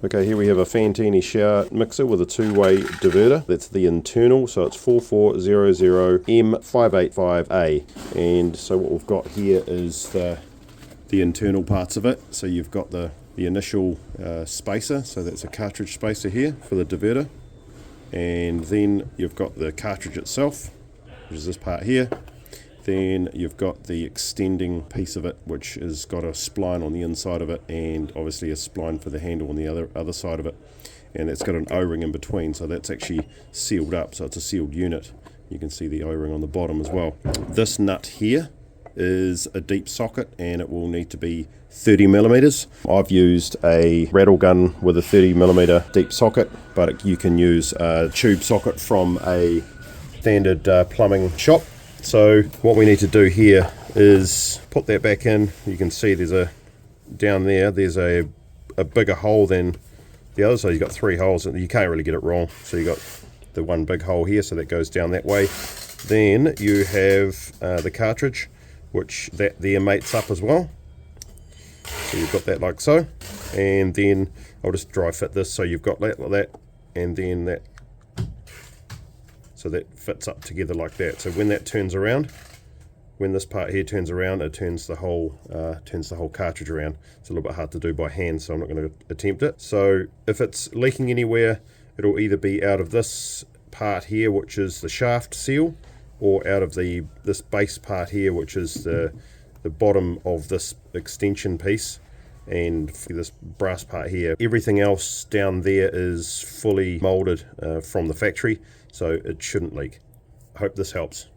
Okay, here we have a Fantini Shower Mixer with a two-way diverter. That's the internal, so it's 4400M585A. And so what we've got here is the internal parts of it. So you've got the initial spacer, so that's a cartridge spacer here for the diverter. And then you've got the cartridge itself, which is this part here. Then you've got the extending piece of it, which has got a spline on the inside of it, and obviously a spline for the handle on the other side of it. And it's got an O-ring in between, so that's actually sealed up, so it's a sealed unit. You can see the O-ring on the bottom as well. This nut here is a deep socket, and it will need to be 30 millimeters. I've used a rattle gun with a 30 millimeter deep socket, but you can use a tube socket from a standard plumbing shop. So what we need to do here is put that back in. You can see there's down there's a bigger hole than the other, so you've got three holes, and you can't really get it wrong. So you've got the one big hole here, so that goes down that way. Then you have the cartridge, which that there mates up as well. So you've got that like so, and then I'll just dry fit this, so you've got that like that, and then that. So that fits up together like that. So when that turns around, when this part here turns around, it turns the whole cartridge around. It's a little bit hard to do by hand, so I'm not going to attempt it. So if it's leaking anywhere, it'll either be out of this part here, which is the shaft seal, or out of this base part here, which is the bottom of this extension piece, and this brass part here. Everything else down there is fully molded from the factory, so it shouldn't leak. I hope this helps.